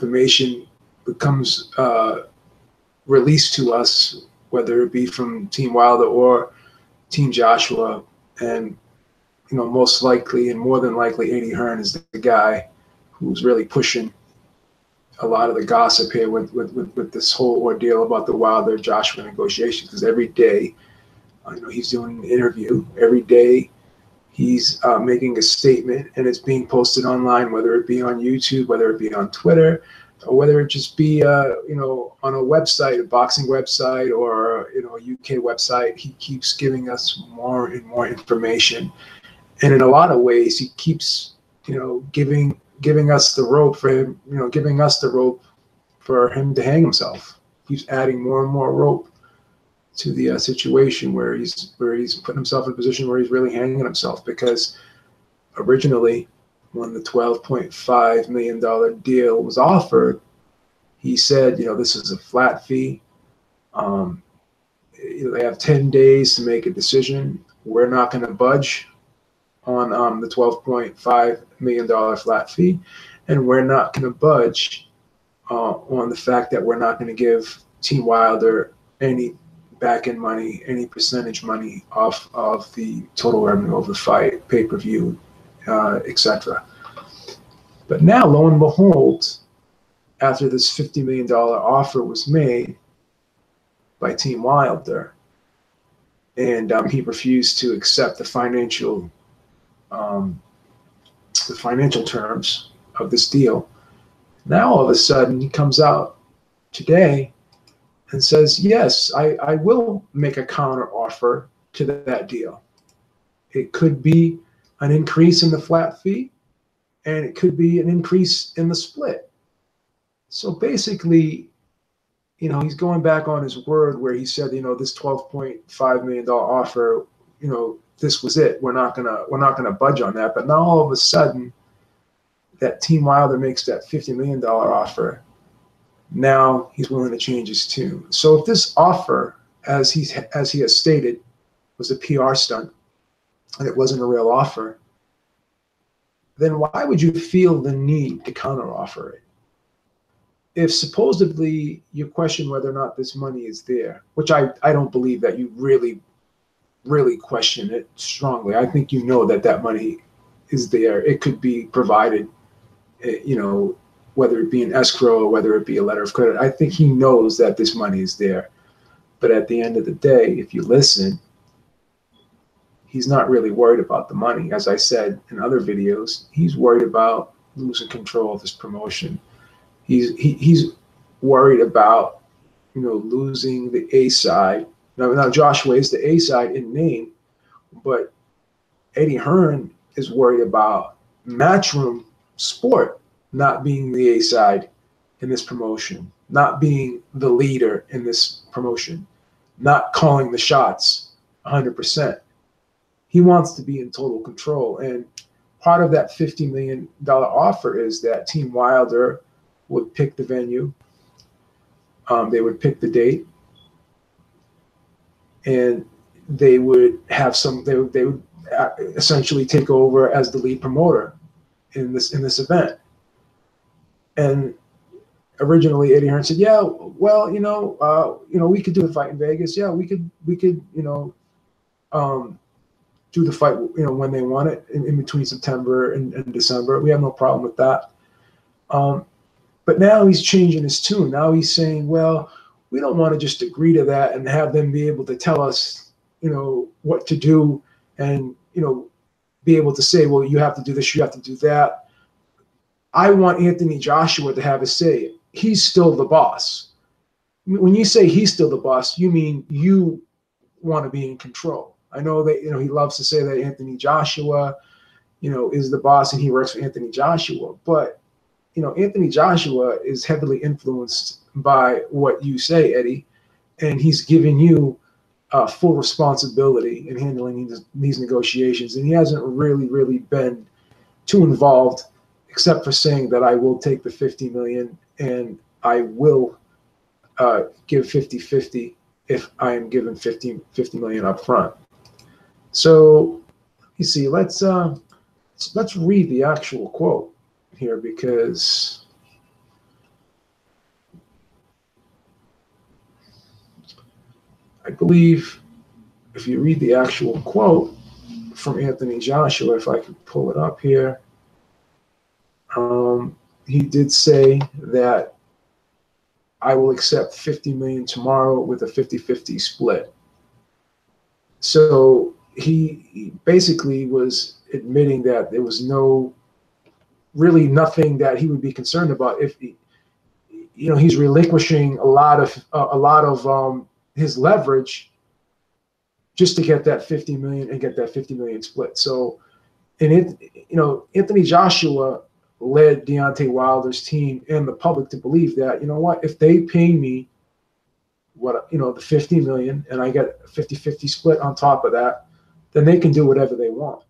information becomes released to us, whether it be from Team Wilder or Team Joshua, and most likely and more than likely, Eddie Hearn is the guy who's really pushing a lot of the gossip here with this whole ordeal about the Wilder Joshua negotiations. Because every day, he's doing an interview. Every day, he's making a statement, and it's being posted online, whether it be on YouTube, whether it be on Twitter, or whether it just be on a website, a boxing website, or a UK website. He keeps giving us more and more information, and in a lot of ways, he keeps giving us the rope for him, giving us the rope for him to hang himself. He's adding more and more rope to the situation where he's putting himself in a position where he's really hanging himself. Because originally, when the $12.5 million deal was offered, he said, this is a flat fee. They have 10 days to make a decision. We're not going to budge on the $12.5 million flat fee, and we're not going to budge on the fact that we're not going to give Team Wilder any back-end money, any percentage money off of the total revenue of the fight, pay-per-view, etc. But now, lo and behold, after this $50 million offer was made by Team Wilder, and he refused to accept the financial terms of this deal. Now, all of a sudden, he comes out today and says, yes, I will make a counter offer to that deal. It could be an increase in the flat fee, and it could be an increase in the split. So basically, he's going back on his word where he said, this $12.5 million offer, this was it. We're not gonna budge on that. But now all of a sudden, that Team Wilder makes that $50 million offer. Now he's willing to change his tune. So if this offer, as he has stated, was a PR stunt and it wasn't a real offer, then why would you feel the need to counteroffer it? If supposedly you question whether or not this money is there, which I don't believe that you really question it strongly. I think that money is there. It could be provided, whether it be an escrow or whether it be a letter of credit. I think he knows that this money is there. But at the end of the day, if you listen, he's not really worried about the money. As I said in other videos, he's worried about losing control of his promotion. He's worried about, losing the A side. Now Joshua is the A side in name, but Eddie Hearn is worried about Matchroom Sport not being the A side in this promotion, not being the leader in this promotion, not calling the shots 100%. He wants to be in total control. And part of that $50 million offer is that Team Wilder would pick the venue. They would pick the date. And they would have they would essentially take over as the lead promoter in this event. And originally Eddie Hearn said, yeah, well, we could do the fight in Vegas. Yeah, we could do the fight, when they want it in between September and December. We have no problem with that. But now he's changing his tune. Now he's saying, well, we don't want to just agree to that and have them be able to tell us, what to do and, be able to say, well, you have to do this, you have to do that. I want Anthony Joshua to have a say. He's still the boss. When you say he's still the boss, you mean you want to be in control. I know that, he loves to say that Anthony Joshua, is the boss and he works for Anthony Joshua. But, Anthony Joshua is heavily influenced by what you say, Eddie, and he's giving you full responsibility in handling these negotiations. And he hasn't really been too involved, except for saying that I will take the $50 million and I will give 50-50 if I am given $50 million up front. So you see, let's read the actual quote here, because I believe if you read the actual quote from Anthony Joshua, if I can pull it up here, he did say that I will accept $50 million tomorrow with a 50-50 split. So he basically was admitting that there was really nothing that he would be concerned about if he's relinquishing a lot of his leverage just to get that $50 million and get that $50 million split. So, and Anthony Joshua led Deontay Wilder's team and the public to believe that, if they pay me the $50 million and I get a 50-50 split on top of that, then they can do whatever they want.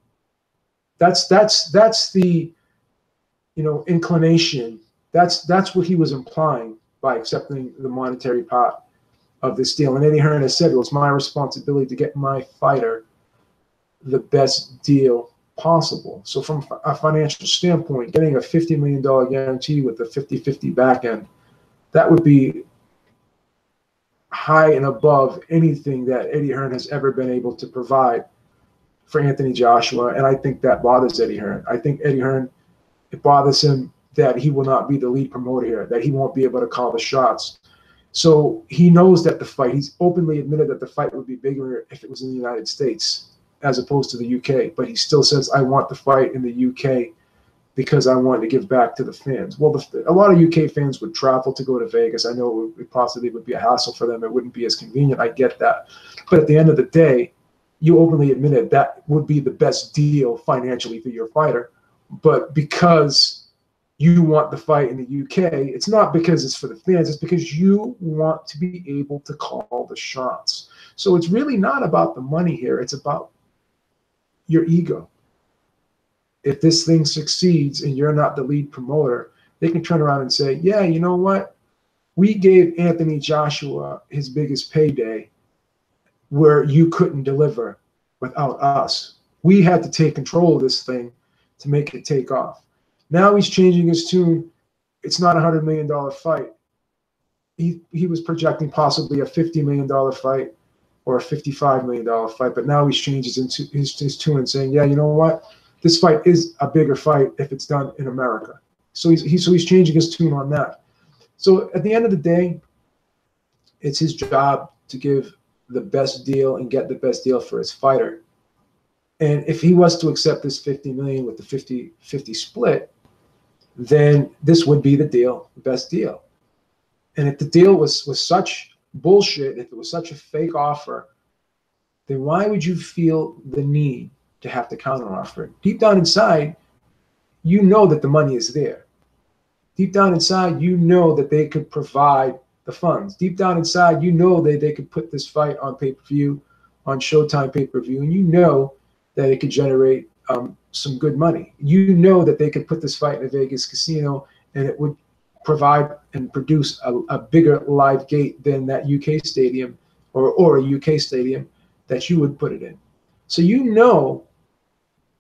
That's the inclination. That's what he was implying by accepting the monetary part of this deal. And Eddie Hearn has said, well, it's my responsibility to get my fighter the best deal possible. So from a financial standpoint, getting a $50 million guarantee with a 50-50 back end, that would be high and above anything that Eddie Hearn has ever been able to provide for Anthony Joshua. And I think that bothers Eddie Hearn. I think Eddie Hearn, it bothers him that he will not be the lead promoter here, that he won't be able to call the shots. So he knows that he's openly admitted that the fight would be bigger if it was in the United States as opposed to the UK. But he still says, I want the fight in the UK because I want to give back to the fans. Well, a lot of UK fans would travel to go to Vegas. I know it possibly would be a hassle for them. It wouldn't be as convenient. I get that. But at the end of the day, you openly admitted that would be the best deal financially for your fighter. But because you want the fight in the UK, it's not because it's for the fans, it's because you want to be able to call the shots. So it's really not about the money here, it's about your ego. If this thing succeeds and you're not the lead promoter, they can turn around and say, yeah, you know what? We gave Anthony Joshua his biggest payday where you couldn't deliver without us. We had to take control of this thing to make it take off. Now he's changing his tune. It's not a $100 million fight. He was projecting possibly a $50 million fight or a $55 million fight, but now he's changes into his tune and saying, yeah, you know what? This fight is a bigger fight if it's done in America. So he's changing his tune on that. So at the end of the day, it's his job to give the best deal and get the best deal for his fighter. And if he was to accept this $50 million with the 50-50 split, then this would be the deal, the best deal. And if the deal was such bullshit, if it was such a fake offer, then why would you feel the need to have to counteroffer it? Deep down inside, you know that the money is there. Deep down inside, you know that they could provide the funds. Deep down inside, you know that they could put this fight on pay-per-view, on Showtime pay-per-view, and you know that it could generate some good money. You know that they could put this fight in a Vegas casino and it would provide and produce a bigger live gate than that UK stadium or a UK stadium that you would put it in. So you know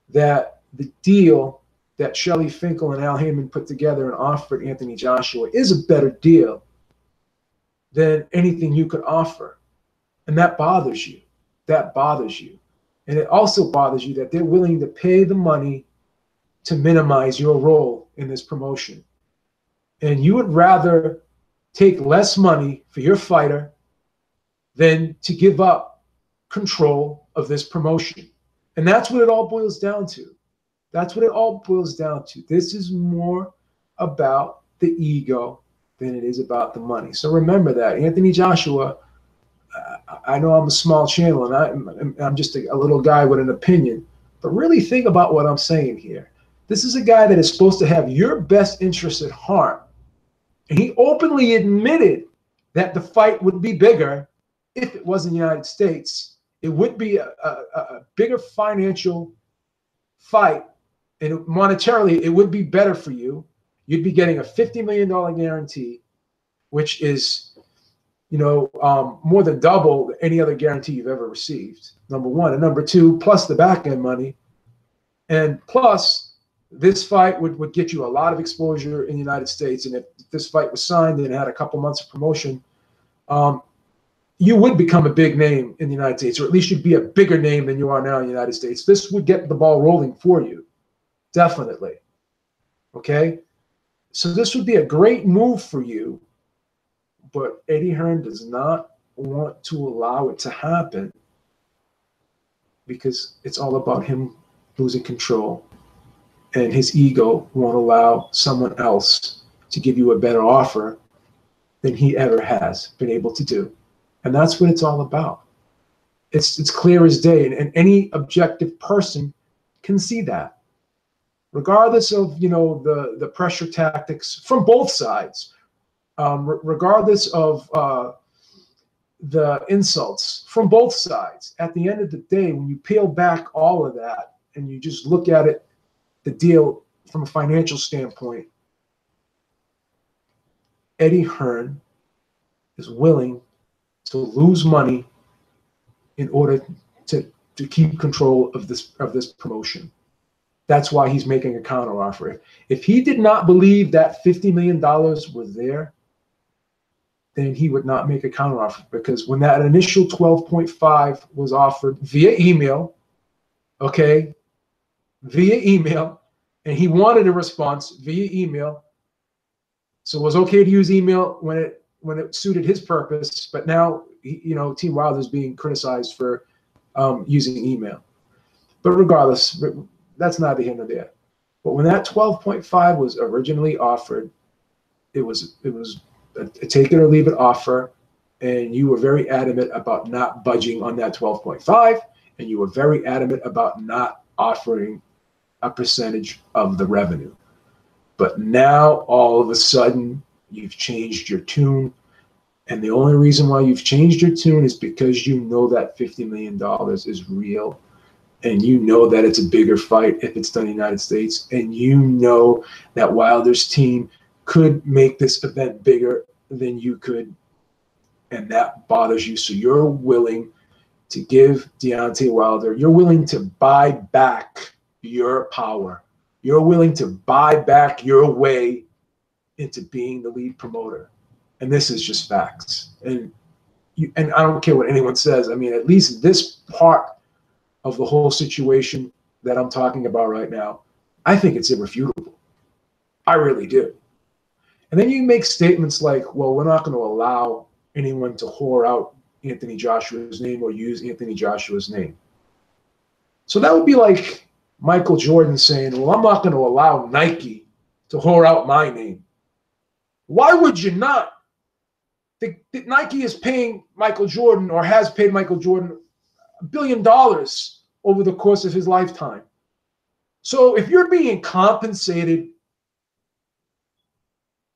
that the deal that Shelley Finkel and Al Heyman put together and offered Anthony Joshua is a better deal than anything you could offer. And that bothers you. That bothers you. And it also bothers you that they're willing to pay the money to minimize your role in this promotion. And you would rather take less money for your fighter than to give up control of this promotion. And that's what it all boils down to. That's what it all boils down to. This is more about the ego than it is about the money. So remember that. Anthony Joshua, I know I'm a small channel and I'm just a little guy with an opinion, but really think about what I'm saying here. This is a guy that is supposed to have your best interests at heart. And he openly admitted that the fight would be bigger if it was in the United States. It would be a bigger financial fight, and monetarily, it would be better for you. You'd be getting a $50 million guarantee, which is more than double any other guarantee you've ever received, number one. And number two, plus the back end money. And plus, this fight would get you a lot of exposure in the United States. And if this fight was signed and it had a couple months of promotion, you would become a big name in the United States, or at least you'd be a bigger name than you are now in the United States. This would get the ball rolling for you, definitely. Okay? So this would be a great move for you, but Eddie Hearn does not want to allow it to happen because it's all about him losing control, and his ego won't allow someone else to give you a better offer than he ever has been able to do. And that's what it's all about. It's clear as day, and any objective person can see that. Regardless of, you know, the pressure tactics from both sides, regardless of the insults from both sides, at the end of the day, when you peel back all of that and you just look at it, the deal from a financial standpoint, Eddie Hearn is willing to lose money in order to keep control of this promotion. That's why he's making a counteroffer. If he did not believe that $50 million was there, then he would not make a counteroffer, because when that initial 12.5 was offered via email, okay, via email, and he wanted a response via email, so it was okay to use email when it suited his purpose, but now, you know, Team Wilder is being criticized for using email. But regardless, that's neither here nor there. But when that 12.5 was originally offered, it was a take it or leave it offer, and you were very adamant about not budging on that 12.5, and you were very adamant about not offering a percentage of the revenue. But now all of a sudden you've changed your tune, and the only reason why you've changed your tune is because you know that $50 million is real, and you know that it's a bigger fight if it's done in the United States, and you know that Wilder's team could make this event bigger than you could, and that bothers you. So you're willing to give Deontay Wilder, you're willing to buy back your power. You're willing to buy back your way into being the lead promoter. And this is just facts. And I don't care what anyone says. I mean, at least this part of the whole situation that I'm talking about right now, I think it's irrefutable. I really do. And then you make statements like, well, we're not going to allow anyone to whore out Anthony Joshua's name or use Anthony Joshua's name. So that would be like Michael Jordan saying, well, I'm not going to allow Nike to whore out my name. Why would you not? Nike is paying Michael Jordan, or has paid Michael Jordan, $1 billion over the course of his lifetime. So if you're being compensated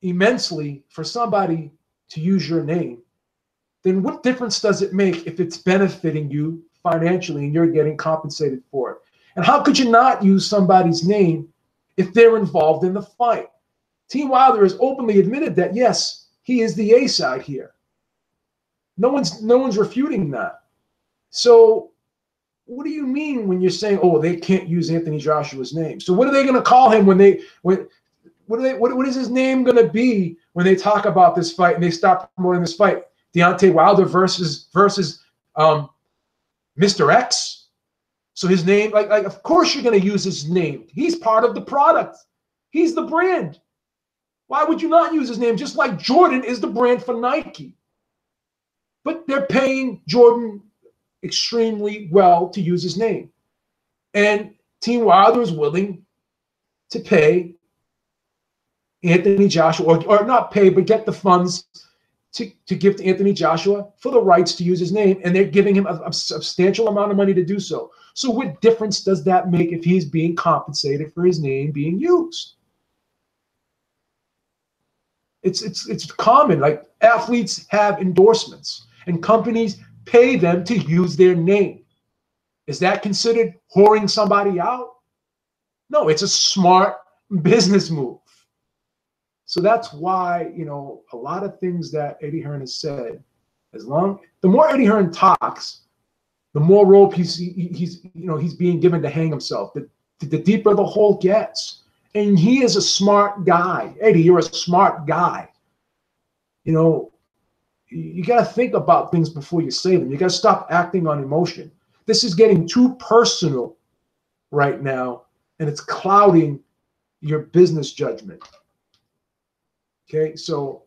immensely for somebody to use your name, then what difference does it make if it's benefiting you financially and you're getting compensated for it? And how could you not use somebody's name if they're involved in the fight? Team Wilder has openly admitted that, yes, he is the A side here. No one's refuting that. So what do you mean when you're saying, oh, they can't use Anthony Joshua's name? So what are they going to call him what is his name going to be when they talk about this fight and they stop promoting this fight? Deontay Wilder versus Mr. X. So his name, like of course you're going to use his name. He's part of the product. He's the brand. Why would you not use his name? Just like Jordan is the brand for Nike. But they're paying Jordan extremely well to use his name. And Team Wilder is willing to pay Anthony Joshua, or not pay, but get the funds to give to Anthony Joshua for the rights to use his name, and they're giving him a substantial amount of money to do so. So what difference does that make if he's being compensated for his name being used? It's common. Like, athletes have endorsements, and companies pay them to use their name. Is that considered whoring somebody out? No, it's a smart business move. So that's why, you know, a lot of things that Eddie Hearn has said, the more Eddie Hearn talks, the more rope he's being given to hang himself. The deeper the hole gets. And he is a smart guy. Eddie, you're a smart guy. You know, you got to think about things before you say them. You got to stop acting on emotion. This is getting too personal right now, and it's clouding your business judgment. Okay, so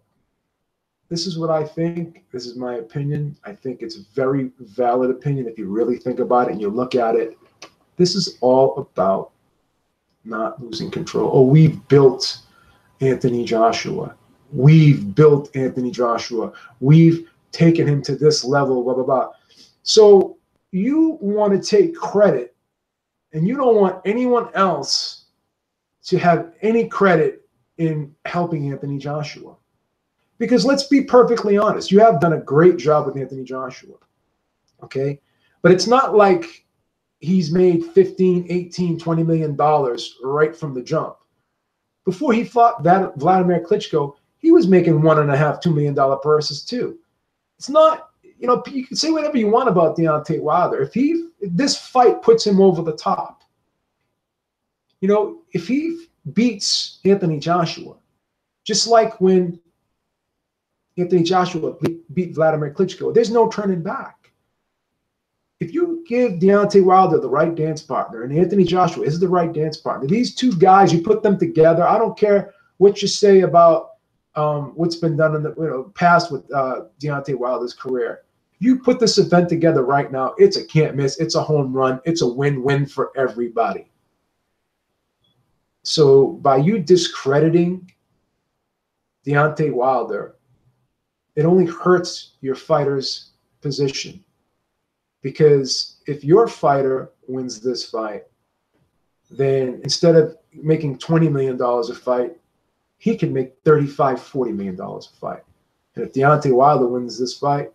this is what I think. This is my opinion. I think it's a very valid opinion if you really think about it and you look at it. This is all about not losing control. Oh, we've built Anthony Joshua. We've built Anthony Joshua. We've taken him to this level, blah, blah, blah. So you want to take credit, and you don't want anyone else to have any credit in helping Anthony Joshua. Because let's be perfectly honest, you have done a great job with Anthony Joshua, okay? But it's not like he's made $15, $18, $20 million right from the jump. Before he fought Vladimir Klitschko, he was making $1.5, $2 million purses too. It's not, you know, you can say whatever you want about Deontay Wilder. If this fight puts him over the top, you know, if he beats Anthony Joshua, just like when Anthony Joshua beat Vladimir Klitschko, there's no turning back. If you give Deontay Wilder the right dance partner, and Anthony Joshua is the right dance partner, these two guys, you put them together. I don't care what you say about what's been done in the past with Deontay Wilder's career. You put this event together right now, it's a can't miss. It's a home run. It's a win-win for everybody. So by you discrediting Deontay Wilder, it only hurts your fighter's position. Because if your fighter wins this fight, then instead of making $20 million a fight, he can make $35, $40 million a fight. And if Deontay Wilder wins this fight,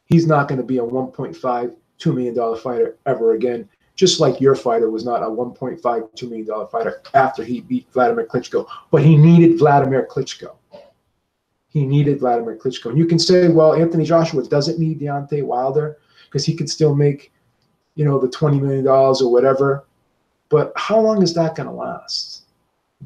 he's not going to be a $1.5, $2 million fighter ever again, just like your fighter was not a $1.5, $2 million fighter after he beat Vladimir Klitschko. But he needed Vladimir Klitschko. He needed Vladimir Klitschko. And you can say, well, Anthony Joshua doesn't need Deontay Wilder because he could still make, you know, the $20 million or whatever. But how long is that going to last?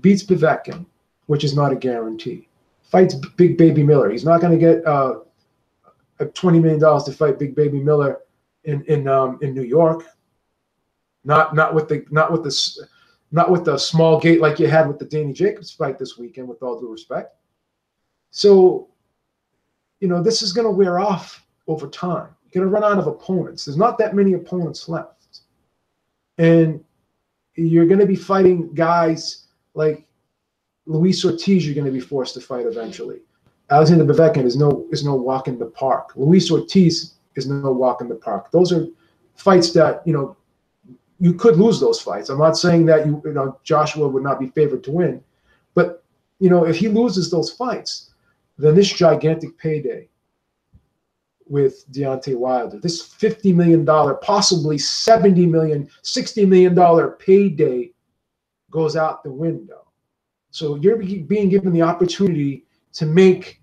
Beats Povetkin, which is not a guarantee. Fights Big Baby Miller. He's not going to get $20 million to fight Big Baby Miller in New York. Not with the small gate like you had with the Danny Jacobs fight this weekend, with all due respect. So, you know, this is going to wear off over time. You're going to run out of opponents. There's not that many opponents left. And you're going to be fighting guys like Luis Ortiz. You're going to be forced to fight eventually. Alexander Povetkin is no walk in the park. Luis Ortiz is no walk in the park. Those are fights that, you know, you could lose those fights. I'm not saying that you know Joshua would not be favored to win, but you know, if he loses those fights, then this gigantic payday with Deontay Wilder, this $50 million, possibly $70 million, $60 million payday goes out the window. So you're being given the opportunity to make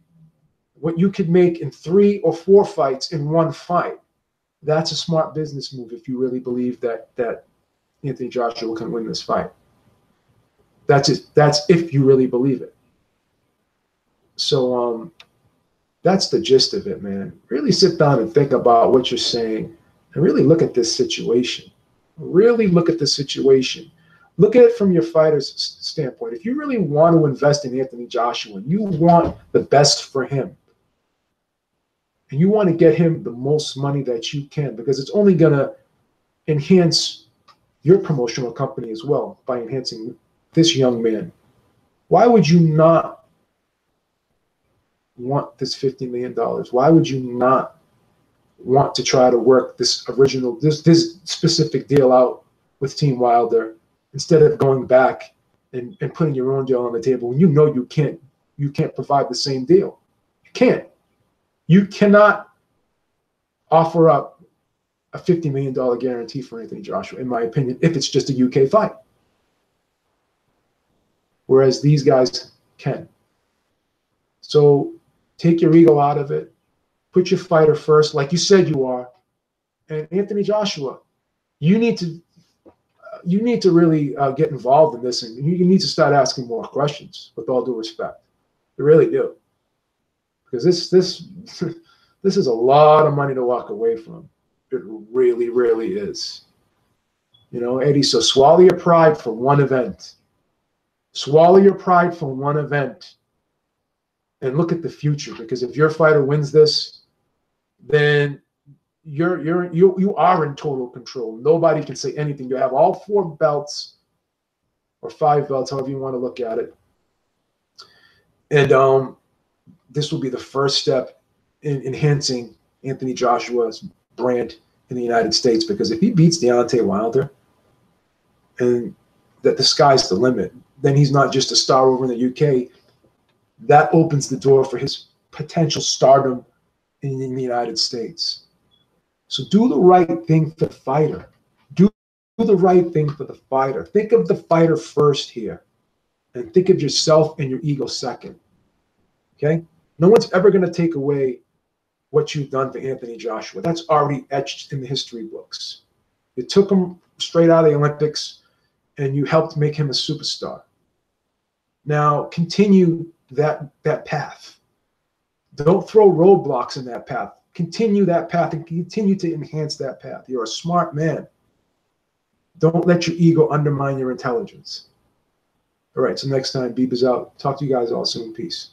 what you could make in 3 or 4 fights in one fight. That's a smart business move if you really believe that Anthony Joshua can win this fight. That's it. That's if you really believe it. So that's the gist of it, man. Really sit down and think about what you're saying and really look at this situation. Really look at the situation. Look at it from your fighter's standpoint. If you really want to invest in Anthony Joshua, and you want the best for him, and you want to get him the most money that you can, because it's only going to enhance your promotional company as well by enhancing this young man. Why would you not want this $50 million? Why would you not want to try to work this specific deal out with Team Wilder instead of going back and putting your own deal on the table when you know you can't provide the same deal? You can't. You cannot offer up a $50 million guarantee for Anthony Joshua, in my opinion, if it's just a UK fight. Whereas these guys can. So take your ego out of it. Put your fighter first, like you said you are. And Anthony Joshua, you need to really get involved in this, and you need to start asking more questions, with all due respect. You really do. Because This is a lot of money to walk away from. It really, really is. You know, Eddie, so swallow your pride for one event. Swallow your pride for one event and look at the future, because if your fighter wins this, then you are in total control. Nobody can say anything. You have all 4 belts or 5 belts, however you want to look at it. And this will be the first step in enhancing Anthony Joshua's brand in the United States, because if he beats Deontay Wilder, and that the sky's the limit, then he's not just a star over in the UK. That opens the door for his potential stardom in the United States. So do the right thing for the fighter. Do the right thing for the fighter. Think of the fighter first here, and think of yourself and your ego second. Okay? No one's ever going to take away what you've done for Anthony Joshua. That's already etched in the history books. You took him straight out of the Olympics, and you helped make him a superstar. Now, continue that path. Don't throw roadblocks in that path. Continue that path and continue to enhance that path. You're a smart man. Don't let your ego undermine your intelligence. All right, so next time, Beep is out. Talk to you guys all soon. Peace.